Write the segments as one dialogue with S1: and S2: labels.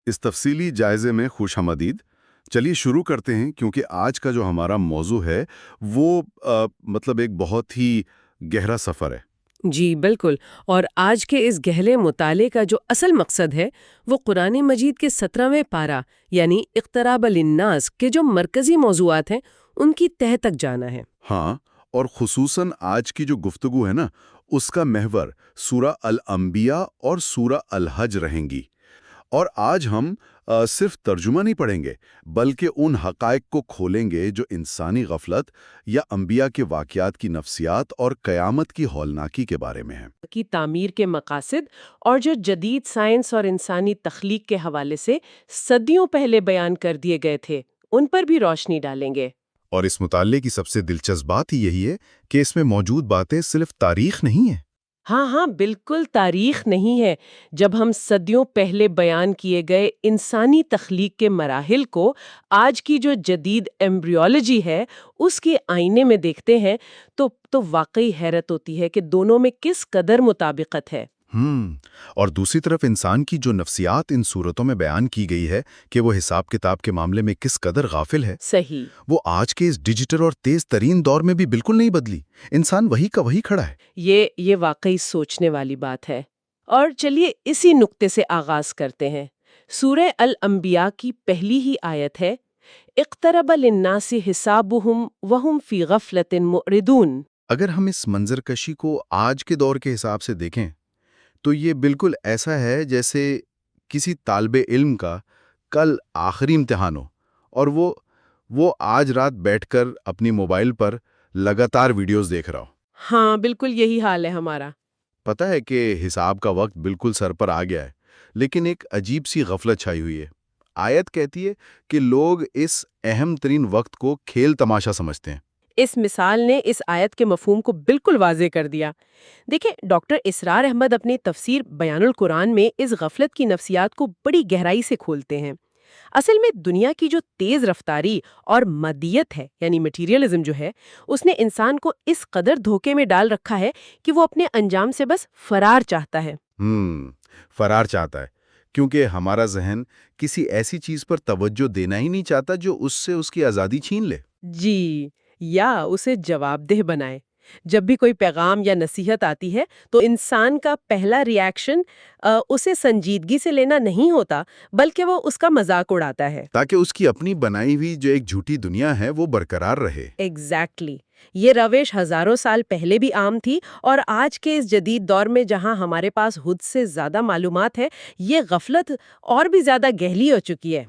S1: اس تفصیلی جائزے میں خوش آمدید۔ چلیے شروع کرتے ہیں کیونکہ آج کا جو ہمارا موضوع ہے وہ مطلب ایک بہت ہی گہرا سفر ہے۔
S2: جی بالکل، اور آج کے اس گہرے مطالعے کا جو اصل مقصد ہے وہ قرآن مجید کے 17ویں پارہ یعنی اقتراب للناس کے جو مرکزی موضوعات ہیں ان کی تہہ تک جانا ہے۔
S1: ہاں، اور خصوصاً آج کی جو گفتگو ہے نا، اس کا محور سورہ الانبیاء اور سورہ الحج رہیں گی۔ اور آج ہم صرف ترجمہ نہیں پڑھیں گے بلکہ ان حقائق کو کھولیں گے جو انسانی غفلت یا انبیاء کے واقعات کی نفسیات اور قیامت کی ہولناکی کے بارے میں ہیں۔
S2: کی تعمیر کے مقاصد اور جو جدید سائنس اور انسانی تخلیق کے حوالے سے صدیوں پہلے بیان کر دیے گئے تھے ان پر بھی روشنی ڈالیں گے۔
S3: اور اس مطالعے کی سب سے دلچسپ بات ہی یہی ہے کہ اس میں موجود باتیں صرف تاریخ نہیں ہیں۔
S2: ہاں بالکل تاریخ نہیں ہے۔ جب ہم صدیوں پہلے بیان کیے گئے انسانی تخلیق کے مراحل کو آج کی جو جدید ایمبریولوجی ہے اس کے آئینے میں دیکھتے ہیں تو واقعی حیرت ہوتی ہے کہ دونوں میں کس قدر مطابقت ہے۔
S3: اور دوسری طرف انسان کی جو نفسیات ان صورتوں میں بیان کی گئی ہے کہ وہ حساب کتاب کے معاملے میں کس قدر غافل ہے،
S2: صحیح،
S3: وہ آج کے اس ڈیجیٹل اور تیز ترین دور میں بھی بالکل نہیں بدلی۔ انسان وہی کا وہی کھڑا ہے۔
S2: یہ واقعی سوچنے والی بات ہے۔ اور چلیے اسی نقطے سے آغاز کرتے ہیں۔ سورہ الانبیاء کی پہلی ہی آیت ہے اقترب للناس حسابهم وهم فی غفلۃ معرضون۔
S3: اگر ہم اس منظر کشی کو آج کے دور کے حساب سے دیکھیں تو یہ بالکل ایسا ہے جیسے کسی طالب علم کا کل آخری امتحان ہو اور وہ آج رات بیٹھ کر اپنی موبائل پر لگاتار ویڈیوز دیکھ رہا ہو۔
S2: ہاں بالکل یہی حال ہے ہمارا۔
S3: پتہ ہے کہ حساب کا وقت بالکل سر پر آ گیا ہے، لیکن ایک عجیب سی غفلت چھائی ہوئی ہے۔ آیت کہتی ہے کہ لوگ اس اہم ترین وقت کو کھیل تماشا سمجھتے ہیں۔
S2: اس مثال نے اس آیت کے مفہوم کو بالکل واضح کر دیا۔ دیکھیں، ڈاکٹر اسرار احمد اپنی تفسیر بیان القرآن میں اس غفلت کی نفسیات کو بڑی گہرائی سے کھولتے ہیں۔ اصل میں دنیا کی جو تیز رفتاری اور مادیت ہے یعنی مٹیریلزم جو ہے، اس نے انسان کو اس قدر دھوکے میں ڈال رکھا ہے کہ وہ اپنے انجام سے بس فرار چاہتا ہے۔
S3: فرار چاہتا ہے کیونکہ ہمارا ذہن کسی ایسی چیز پر توجہ دینا ہی نہیں چاہتا جو اس سے اس کی آزادی چھین لے۔
S2: جی، یا اسے جواب دہ بنائے۔ جب بھی کوئی پیغام یا نصیحت آتی ہے تو انسان کا پہلا ری ایکشن اسے سنجیدگی سے لینا نہیں ہوتا بلکہ وہ اس کا مذاق اڑاتا ہے،
S3: تاکہ اس کی اپنی بنائی ہوئی جو ایک جھوٹی دنیا ہے وہ برقرار رہے۔
S2: ایگزیکٹلی۔ یہ روش ہزاروں سال پہلے بھی عام تھی اور آج کے اس جدید دور میں جہاں ہمارے پاس حد سے زیادہ معلومات ہے، یہ غفلت اور بھی زیادہ گہری ہو چکی ہے۔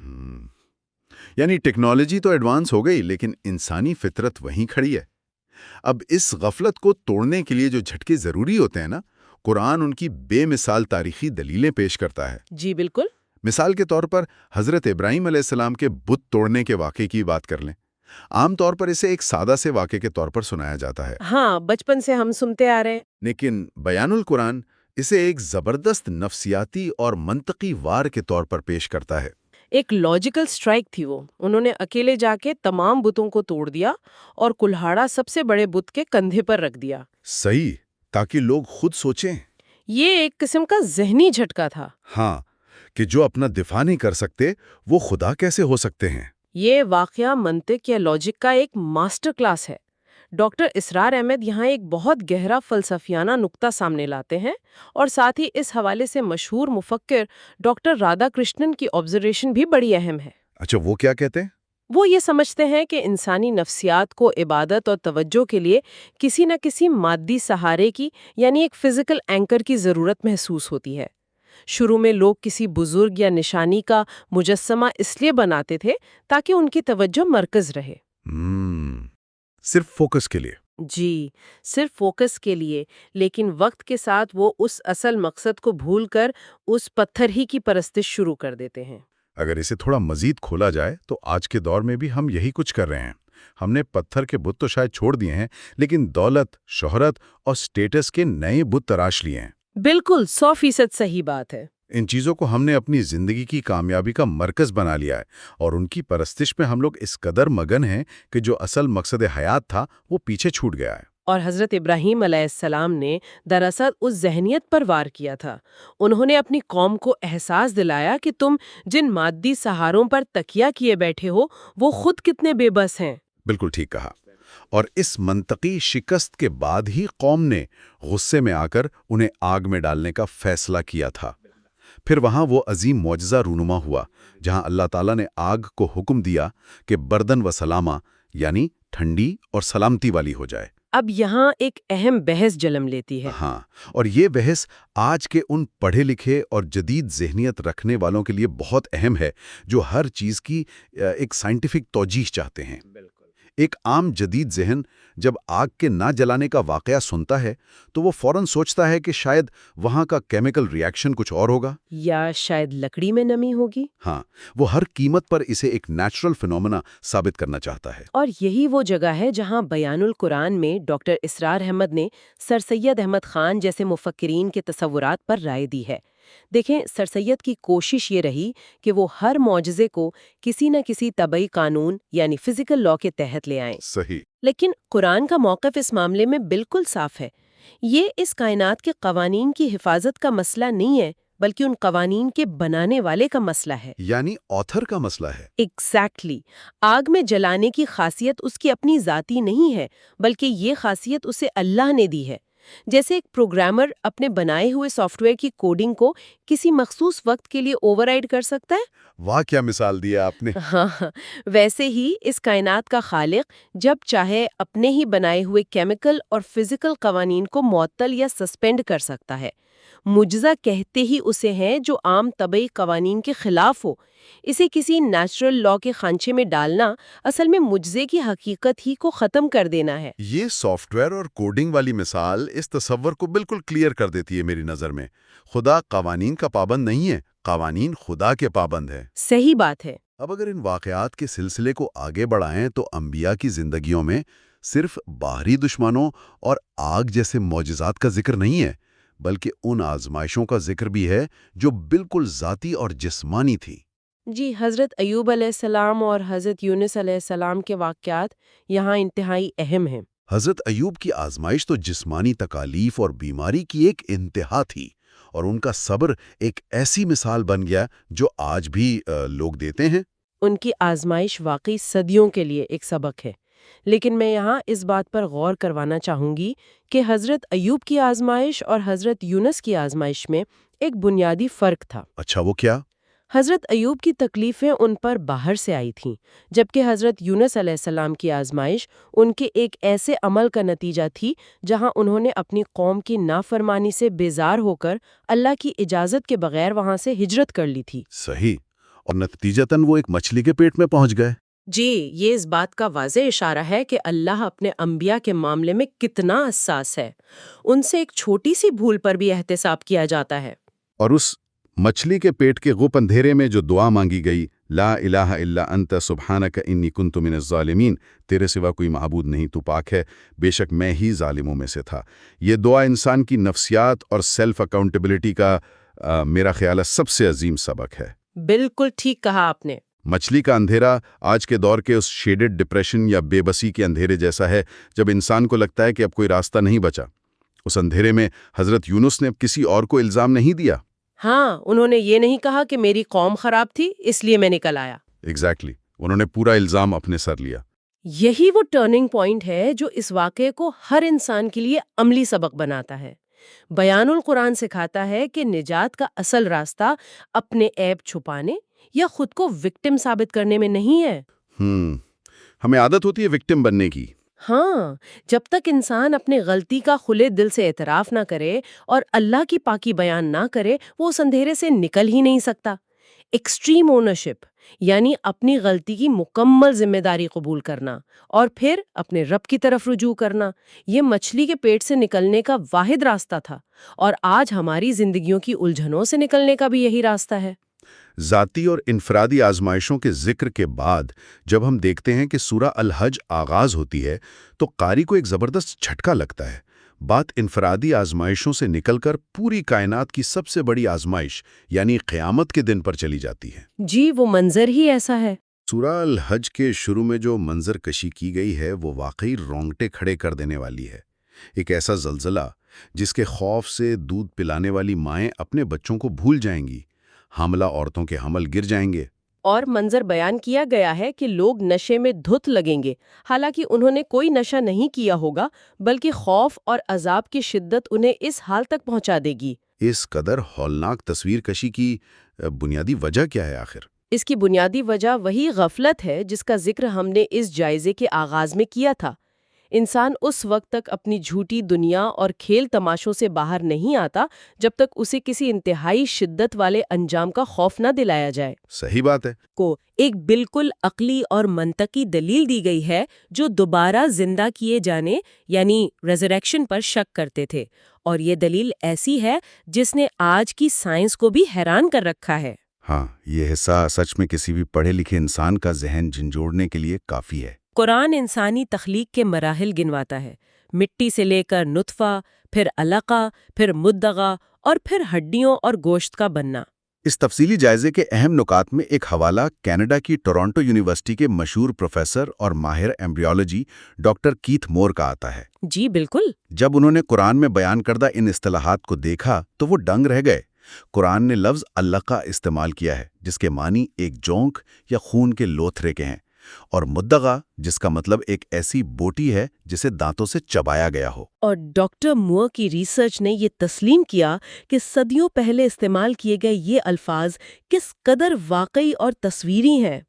S3: یعنی ٹیکنالوجی تو ایڈوانس ہو گئی لیکن انسانی فطرت وہیں کھڑی ہے۔ اب اس غفلت کو توڑنے کے لیے جو جھٹکے ضروری ہوتے ہیں نا، قرآن ان کی بے مثال تاریخی دلیلیں پیش کرتا ہے۔
S2: جی بالکل۔
S3: مثال کے طور پر حضرت ابراہیم علیہ السلام کے بت توڑنے کے واقعے کی بات کر لیں۔ عام طور پر اسے ایک سادہ سے واقعے کے طور پر سنایا جاتا ہے۔
S2: ہاں، بچپن سے ہم سنتے آ رہے ہیں۔
S3: لیکن بیان القرآن اسے ایک زبردست نفسیاتی اور منطقی وار کے طور پر پیش کرتا ہے۔
S2: ایک لاجیکل سٹرائک تھی وہ۔ انہوں نے اکیلے جا کے تمام بتوں کو توڑ دیا اور کلہاڑا سب سے بڑے بت کے کندھے پر رکھ دیا۔
S3: صحیح، تاکہ لوگ خود سوچیں۔
S2: یہ ایک قسم کا ذہنی جھٹکا تھا۔
S3: ہاں، کہ جو اپنا دفاع نہیں کر سکتے وہ خدا کیسے ہو سکتے ہیں۔
S2: یہ واقعہ منطق یا لاجک کا ایک ماسٹر کلاس ہے۔ ڈاکٹر اسرار احمد یہاں ایک بہت گہرا فلسفیانہ نقطہ سامنے لاتے ہیں اور ساتھ ہی اس حوالے سے مشہور مفکر ڈاکٹر رادھا کرشنن کی آبزرویشن بھی بڑی اہم ہے۔
S3: اچھا، وہ کیا کہتے ہیں؟
S2: وہ یہ سمجھتے ہیں کہ انسانی نفسیات کو عبادت اور توجہ کے لیے کسی نہ کسی مادی سہارے کی یعنی ایک فزیکل اینکر کی ضرورت محسوس ہوتی ہے۔ شروع میں لوگ کسی بزرگ یا نشانی کا مجسمہ اس لیے بناتے تھے تاکہ ان کی توجہ مرکز رہے۔
S3: صرف فوکس کے لیے۔
S2: جی، صرف فوکس کے لیے، لیکن وقت کے ساتھ وہ اس اصل مقصد کو بھول کر اس پتھر ہی کی پرستش شروع کر دیتے ہیں۔
S3: اگر اسے تھوڑا مزید کھولا جائے تو آج کے دور میں بھی ہم یہی کچھ کر رہے ہیں۔ ہم نے پتھر کے بت تو شاید چھوڑ دیے ہیں لیکن دولت، شہرت اور سٹیٹس کے نئے بت تراش لیے ہیں۔
S2: بالکل 100% صحیح بات ہے۔
S3: ان چیزوں کو ہم نے اپنی زندگی کی کامیابی کا مرکز بنا لیا ہے اور ان کی پرستش میں ہم لوگ اس قدر مگن ہیں کہ جو اصل مقصد حیات تھا وہ پیچھے چھوٹ گیا ہے۔
S2: اور حضرت ابراہیم علیہ السلام نے دراصل اس ذہنیت پر وار کیا تھا۔ انہوں نے اپنی قوم کو احساس دلایا کہ تم جن مادی سہاروں پر تکیہ کیے بیٹھے ہو وہ خود کتنے بے بس ہیں۔
S1: بالکل ٹھیک کہا۔ اور اس منطقی شکست کے بعد ہی قوم نے غصے میں آ کر انہیں آگ میں ڈالنے کا فیصلہ کیا تھا۔ پھر وہاں وہ عظیم معجزہ رونما ہوا جہاں اللہ تعالیٰ نے آگ کو حکم دیا کہ بردن و سلامہ یعنی ٹھنڈی اور سلامتی والی ہو جائے۔
S2: اب یہاں ایک اہم بحث جنم لیتی ہے۔
S1: ہاں، اور یہ بحث آج کے ان پڑھے لکھے اور جدید ذہنیت رکھنے والوں کے لیے بہت اہم ہے جو ہر چیز کی ایک سائنٹیفک توجیح چاہتے ہیں۔ ایک عام جدید ذہن جب آگ کے نہ جلانے کا واقعہ سنتا ہے تو وہ فوراً سوچتا ہے کہ شاید وہاں کا کیمیکل ری ایکشن کچھ اور ہوگا،
S2: یا شاید لکڑی میں نمی ہوگی۔
S1: ہاں، وہ ہر قیمت پر اسے ایک نیچرل فینومینا ثابت کرنا چاہتا ہے۔
S2: اور یہی وہ جگہ ہے جہاں بیان القرآن میں ڈاکٹر اسرار احمد نے سر سید احمد خان جیسے مفکرین کے تصورات پر رائے دی ہے۔ دیکھیں، سر سید کی کوشش یہ رہی کہ وہ ہر معجزے کو کسی نہ کسی طبعی قانون یعنی فزیکل لا کے تحت لے آئیں۔
S1: صحیح۔
S2: لیکن قرآن کا موقف اس معاملے میں بالکل صاف ہے۔ یہ اس کائنات کے قوانین کی حفاظت کا مسئلہ نہیں ہے بلکہ ان قوانین کے بنانے والے کا مسئلہ ہے۔
S1: یعنی آتھر کا مسئلہ ہے۔
S2: ایگزیکٹلی۔ آگ میں جلانے کی خاصیت اس کی اپنی ذاتی نہیں ہے بلکہ یہ خاصیت اسے اللہ نے دی ہے۔ جیسے ایک پروگرامر اپنے بنائے ہوئے سافٹ ویئر کی کوڈنگ کو کسی مخصوص وقت کے لیے اوور رائڈ کر سکتا ہے۔
S1: واہ، کیا مثال دیا آپ نے۔
S2: ہاں، ویسے ہی اس کائنات کا خالق جب چاہے اپنے ہی بنائے ہوئے کیمیکل اور فزیکل قوانین کو معطل یا سسپینڈ کر سکتا ہے۔ معجزہ کہتے ہی اسے ہیں جو عام طبعی قوانین کے خلاف ہو۔ اسے کسی نیچرل لا کے خانچے میں ڈالنا اصل میں معجزے کی حقیقت ہی کو ختم کر دینا ہے۔
S1: یہ سافٹ ویئر اور کوڈنگ والی مثال اس تصور کو بالکل کلیئر کر دیتی ہے میری نظر میں۔ خدا قوانین کا پابند نہیں ہے، قوانین خدا کے پابند ہے۔
S2: صحیح بات ہے۔
S1: اب اگر ان واقعات کے سلسلے کو آگے بڑھائیں تو انبیاء کی زندگیوں میں صرف باہری دشمنوں اور آگ جیسے معجزات کا ذکر نہیں ہے، بلکہ ان آزمائشوں کا ذکر بھی ہے جو بالکل ذاتی اور جسمانی تھی۔
S2: جی، حضرت ایوب علیہ السلام اور حضرت یونس علیہ السلام کے واقعات یہاں انتہائی اہم ہیں۔
S1: حضرت ایوب کی آزمائش تو جسمانی تکالیف اور بیماری کی ایک انتہا تھی، اور ان کا صبر ایک ایسی مثال بن گیا جو آج بھی لوگ دیتے ہیں۔
S2: ان کی آزمائش واقعی صدیوں کے لیے ایک سبق ہے، لیکن میں یہاں اس بات پر غور کروانا چاہوں گی کہ حضرت ایوب کی آزمائش اور حضرت یونس کی آزمائش میں ایک بنیادی فرق تھا۔
S1: اچھا، وہ کیا؟
S2: حضرت ایوب کی تکلیفیں ان پر باہر سے آئی تھیں، جبکہ حضرت یونس علیہ السلام کی آزمائش ان کے ایک ایسے عمل کا نتیجہ تھی جہاں انہوں نے اپنی قوم کی نافرمانی سے بیزار ہو کر اللہ کی اجازت کے بغیر وہاں سے ہجرت کر لی تھی۔
S1: صحیح، اور نتیجتاً وہ ایک مچھلی کے پیٹ میں پہنچ گئے۔
S2: جی، یہ اس بات کا واضح اشارہ ہے کہ اللہ اپنے انبیاء کے معاملے میں کتنا حساس ہے۔ ان سے ایک چھوٹی سی بھول پر بھی احتساب کیا جاتا ہے۔
S1: اور اس مچھلی کے پیٹ کے غپ اندھیرے میں جو دعا مانگی گئی، لا الہ الا انت سبحانک انی کنت من الظالمین، تیرے سوا کوئی معبود نہیں، تو پاک ہے، بے شک میں ہی ظالموں میں سے تھا۔ یہ دعا انسان کی نفسیات اور سیلف اکاؤنٹیبلٹی کا میرا خیال ہے سب سے عظیم سبق ہے۔
S2: بالکل ٹھیک کہا آپ نے۔
S1: مچھلی کا اندھیرا آج کے دور کے اس شیڈڈ ڈپریشن یا بے بسی کے اندھیرے جیسا ہے جب انسان کو لگتا ہے کہ اب کوئی راستہ نہیں بچا۔ اس اندھیرے میں حضرت یونس نے اب کسی اور کو الزام نہیں دیا۔
S2: ہاں، انہوں نے یہ نہیں کہا کہ میری قوم خراب تھی اس لیے میں نکل آیا۔
S1: ایگزیکٹلی، انہوں نے پورا الزام اپنے سر لیا۔
S2: یہی وہ ٹرننگ پوائنٹ ہے جو اس واقعے کو ہر انسان کے لیے عملی سبق بناتا ہے۔ بیان القرآن سکھاتا ہے کہ نجات کا اصل راستہ اپنے عیب چھپانے یا خود کو وکٹم ثابت کرنے میں نہیں ہے۔
S1: ہمیں عادت ہوتی ہے وکٹم بننے کی۔
S2: ہاں، جب تک انسان اپنے غلطی کا کھلے دل سے اعتراف نہ کرے اور اللہ کی پاکی بیان نہ کرے وہ اس اندھیرے سے نکل ہی نہیں سکتا۔ ایکسٹریم اونرشپ یعنی اپنی غلطی کی مکمل ذمہ داری قبول کرنا اور پھر اپنے رب کی طرف رجوع کرنا، یہ مچھلی کے پیٹ سے نکلنے کا واحد راستہ تھا، اور آج ہماری زندگیوں کی الجھنوں سے نکلنے کا بھی یہی راستہ ہے۔
S1: ذاتی اور انفرادی آزمائشوں کے ذکر کے بعد جب ہم دیکھتے ہیں کہ سورہ الحج آغاز ہوتی ہے تو قاری کو ایک زبردست جھٹکا لگتا ہے۔ بات انفرادی آزمائشوں سے نکل کر پوری کائنات کی سب سے بڑی آزمائش یعنی قیامت کے دن پر چلی جاتی ہے۔
S2: جی، وہ منظر ہی ایسا ہے۔
S1: سورہ الحج کے شروع میں جو منظر کشی کی گئی ہے وہ واقعی رونگٹے کھڑے کر دینے والی ہے۔ ایک ایسا زلزلہ جس کے خوف سے دودھ پلانے والی مائیں اپنے بچوں کو بھول جائیں گی، حاملہ عورتوں کے حمل گر جائیں گے۔
S2: اور منظر بیان کیا گیا ہے کہ لوگ نشے میں دھت لگیں گے، حالانکہ انہوں نے کوئی نشہ نہیں کیا ہوگا، بلکہ خوف اور عذاب کی شدت انہیں اس حال تک پہنچا دے گی۔
S1: اس قدر ہولناک تصویر کشی کی بنیادی وجہ کیا ہے آخر؟
S2: اس کی بنیادی وجہ وہی غفلت ہے جس کا ذکر ہم نے اس جائزے کے آغاز میں کیا تھا۔ انسان اس وقت تک اپنی جھوٹی دنیا اور کھیل تماشوں سے باہر نہیں آتا جب تک اسے کسی انتہائی شدت والے انجام کا خوف نہ دلایا جائے۔
S1: صحیح بات ہے۔
S2: کو ایک بالکل عقلی اور منطقی دلیل دی گئی ہے جو دوبارہ زندہ کیے جانے یعنی ریزریکشن پر شک کرتے تھے، اور یہ دلیل ایسی ہے جس نے آج کی سائنس کو بھی حیران کر رکھا ہے۔
S1: ہاں، یہ حصہ سچ میں کسی بھی پڑھے لکھے انسان کا ذہن جھنجھوڑنے کے لیے کافی ہے۔
S2: قرآن انسانی تخلیق کے مراحل گنواتا ہے، مٹی سے لے کر نطفہ، پھر علقہ، پھر مدغہ اور پھر ہڈیوں اور گوشت کا بننا۔
S1: اس تفصیلی جائزے کے اہم نکات میں ایک حوالہ کینیڈا کی ٹورانٹو یونیورسٹی کے مشہور پروفیسر اور ماہر ایمبریولوجی ڈاکٹر کیتھ مور کا آتا ہے۔
S2: جی بالکل۔
S1: جب انہوں نے قرآن میں بیان کردہ ان اصطلاحات کو دیکھا تو وہ دنگ رہ گئے۔ قرآن نے لفظ علقہ استعمال کیا ہے جس کے معنی ایک جونک یا خون کے لوتھرے کے ہیں، اور مدغہ جس کا مطلب ایک ایسی بوٹی ہے جسے دانتوں سے چبایا گیا ہو۔
S2: اور ڈاکٹر مور کی ریسرچ نے یہ تسلیم کیا کہ صدیوں پہلے استعمال کیے گئے یہ الفاظ کس قدر واقعی اور تصویری ہیں۔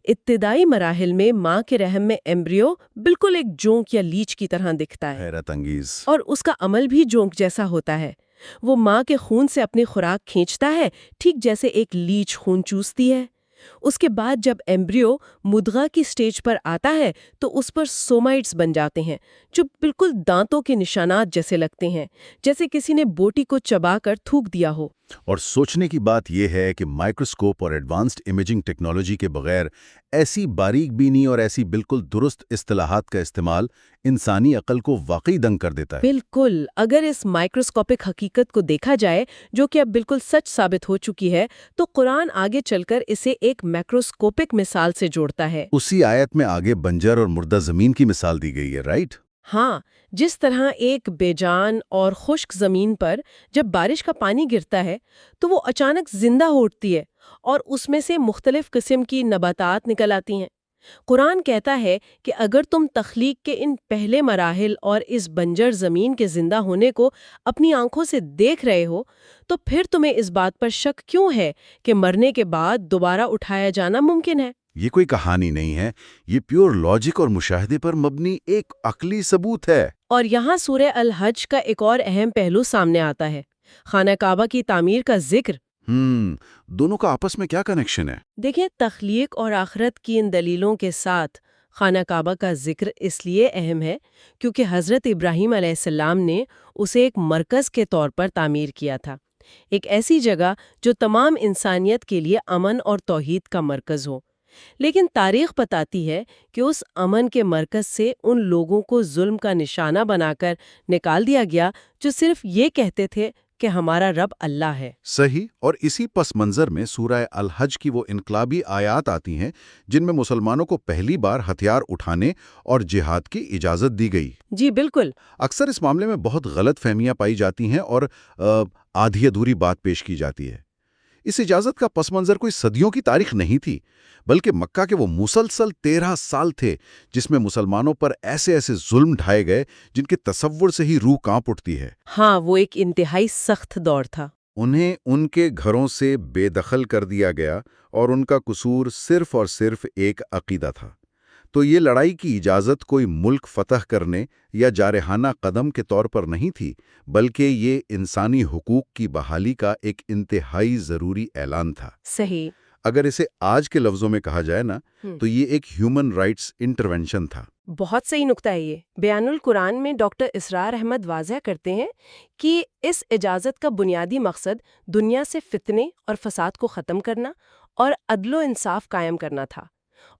S2: ابتدائی مراحل میں ماں کے رحم میں ایمبریو بالکل ایک جونک یا لیچ کی طرح دکھتا ہے،
S1: حیرت انگیز۔
S2: اور اس کا عمل بھی جونک جیسا ہوتا ہے۔ وہ ماں کے خون سے اپنی خوراک کھینچتا ہے، ٹھیک جیسے ایک لیچ خون چوستی ہے۔ اس کے بعد جب ایمبریو مدغہ کی سٹیج پر آتا ہے تو اس پر سومائٹس بن جاتے ہیں جو بالکل دانتوں کے نشانات جیسے لگتے ہیں، جیسے کسی نے بوٹی کو چبا کر تھوک دیا ہو۔
S1: اور سوچنے کی بات یہ ہے کہ مائکروسکوپ اور ایڈوانسڈ امیجنگ ٹیکنالوجی کے بغیر ایسی باریک بینی اور ایسی بالکل درست اصطلاحات کا استعمال انسانی عقل کو واقعی دنگ کر دیتا ہے۔
S2: بالکل، اگر اس مائکروسکوپک حقیقت کو دیکھا جائے جو کہ اب بالکل سچ ثابت ہو چکی ہے، تو قرآن آگے چل کر اسے ایک میکروسکوپک مثال سے جوڑتا ہے۔
S1: اسی آیت میں آگے بنجر اور مردہ زمین کی مثال دی گئی ہے، رائٹ؟
S2: ہاں، جس طرح ایک بے جان اور خشک زمین پر جب بارش کا پانی گرتا ہے تو وہ اچانک زندہ ہو اٹھتی ہے اور اس میں سے مختلف قسم کی نباتات نکل آتی ہیں۔ قرآن کہتا ہے کہ اگر تم تخلیق کے ان پہلے مراحل اور اس بنجر زمین کے زندہ ہونے کو اپنی آنکھوں سے دیکھ رہے ہو تو پھر تمہیں اس بات پر شک کیوں ہے کہ مرنے کے بعد دوبارہ اٹھایا جانا ممکن ہے؟
S1: یہ کوئی کہانی نہیں ہے، یہ پیور لاجک اور مشاہدے پر مبنی ایک عقلی ثبوت ہے۔
S2: اور یہاں سورہ الحج کا ایک اور اہم پہلو سامنے آتا ہے، خانہ کعبہ کی تعمیر کا ذکر۔
S1: دونوں کا آپس میں کیا کنیکشن ہے؟
S2: دیکھیں، تخلیق اور آخرت کی ان دلیلوں کے ساتھ خانہ کعبہ کا ذکر اس لیے اہم ہے کیونکہ حضرت ابراہیم علیہ السلام نے اسے ایک مرکز کے طور پر تعمیر کیا تھا، ایک ایسی جگہ جو تمام انسانیت کے لیے امن اور توحید کا مرکز ہو۔ لیکن تاریخ بتاتی ہے کہ اس امن کے مرکز سے ان لوگوں کو ظلم کا نشانہ بنا کر نکال دیا گیا جو صرف یہ کہتے تھے کہ ہمارا رب اللہ ہے۔
S1: صحیح، اور اسی پس منظر میں سورہ الحج کی وہ انقلابی آیات آتی ہیں جن میں مسلمانوں کو پہلی بار ہتھیار اٹھانے اور جہاد کی اجازت دی گئی۔
S2: جی بالکل۔
S1: اکثر اس معاملے میں بہت غلط فہمیاں پائی جاتی ہیں اور آدھی ادھوری بات پیش کی جاتی ہے۔ اس اجازت کا پس منظر کوئی صدیوں کی تاریخ نہیں تھی، بلکہ مکہ کے وہ مسلسل 13 سال تھے جس میں مسلمانوں پر ایسے ایسے ظلم ڈھائے گئے جن کے تصور سے ہی روح کانپ اٹھتی ہے۔
S2: ہاں، وہ ایک انتہائی سخت دور تھا۔
S1: انہیں ان کے گھروں سے بے دخل کر دیا گیا اور ان کا قصور صرف اور صرف ایک عقیدہ تھا۔ تو یہ لڑائی کی اجازت کوئی ملک فتح کرنے یا جارحانہ قدم کے طور پر نہیں تھی، بلکہ یہ انسانی حقوق کی بحالی کا ایک انتہائی ضروری اعلان تھا۔
S2: صحیح۔
S1: اگر اسے آج کے لفظوں میں کہا جائے نا تو یہ ایک ہیومن رائٹس انٹرونشن تھا۔
S2: بہت صحیح نکتہ ہے یہ۔ بیان القرآن میں ڈاکٹر اسرار احمد واضح کرتے ہیں کہ اس اجازت کا بنیادی مقصد دنیا سے فتنے اور فساد کو ختم کرنا اور عدل و انصاف قائم کرنا تھا۔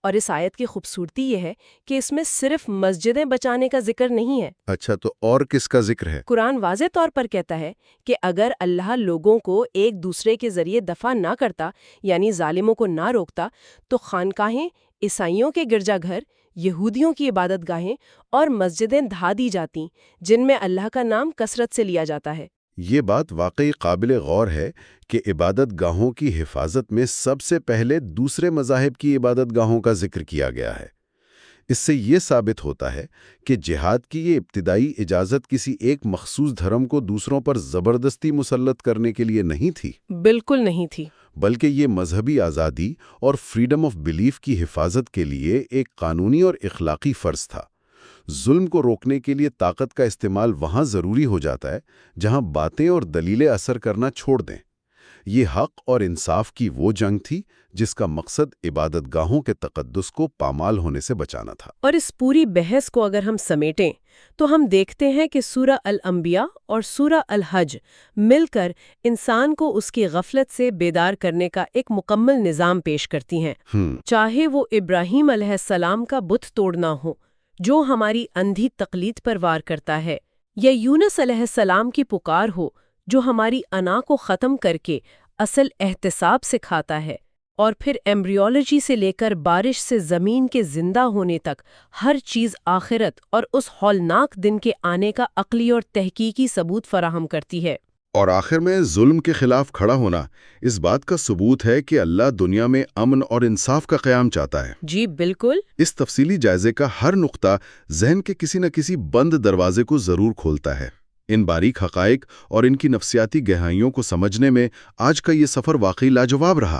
S2: اور اس آیت کی خوبصورتی یہ ہے کہ اس میں صرف مسجدیں بچانے کا ذکر نہیں ہے۔
S1: اچھا، تو اور کس کا ذکر ہے؟
S2: قرآن واضح طور پر کہتا ہے کہ اگر اللہ لوگوں کو ایک دوسرے کے ذریعے دفع نہ کرتا، یعنی ظالموں کو نہ روکتا، تو خانقاہیں، عیسائیوں کے گرجا گھر، یہودیوں کی عبادت گاہیں اور مسجدیں دھا دی جاتی جن میں اللہ کا نام کثرت سے لیا جاتا ہے۔
S1: یہ بات واقعی قابل غور ہے کہ عبادت گاہوں کی حفاظت میں سب سے پہلے دوسرے مذاہب کی عبادت گاہوں کا ذکر کیا گیا ہے۔ اس سے یہ ثابت ہوتا ہے کہ جہاد کی یہ ابتدائی اجازت کسی ایک مخصوص دھرم کو دوسروں پر زبردستی مسلط کرنے کے لیے نہیں تھی،
S2: بالکل نہیں تھی۔
S1: بلکہ یہ مذہبی آزادی اور فریڈم آف بلیف کی حفاظت کے لیے ایک قانونی اور اخلاقی فرض تھا۔ ظلم کو روکنے کے لیے طاقت کا استعمال وہاں ضروری ہو جاتا ہے جہاں باتیں اور دلیلیں اثر کرنا چھوڑ دیں۔ یہ حق اور انصاف کی وہ جنگ تھی جس کا مقصد عبادت گاہوں کے تقدس کو پامال ہونے سے بچانا تھا۔
S2: اور اس پوری بحث کو اگر ہم سمیٹیں تو ہم دیکھتے ہیں کہ سورہ الانبیاء اور سورہ الحج مل کر انسان کو اس کی غفلت سے بیدار کرنے کا ایک مکمل نظام پیش کرتی ہیں، چاہے وہ ابراہیم علیہ السلام کا بت توڑنا ہو جو ہماری اندھی تقلید پر وار کرتا ہے، یا یونس علیہ السلام کی پکار ہو جو ہماری انا کو ختم کر کے اصل احتساب سکھاتا ہے، اور پھر ایمبریولوجی سے لے کر بارش سے زمین کے زندہ ہونے تک ہر چیز آخرت اور اس ہولناک دن کے آنے کا عقلی اور تحقیقی ثبوت فراہم کرتی ہے۔
S1: اور آخر میں ظلم کے خلاف کھڑا ہونا اس بات کا ثبوت ہے کہ اللہ دنیا میں امن اور انصاف کا قیام چاہتا ہے۔
S2: جی بالکل۔
S1: اس تفصیلی جائزے کا ہر نقطہ ذہن کے کسی نہ کسی بند دروازے کو ضرور کھولتا ہے۔ ان باریک حقائق اور ان کی نفسیاتی گہرائیوں کو سمجھنے میں آج کا یہ سفر واقعی لاجواب رہا۔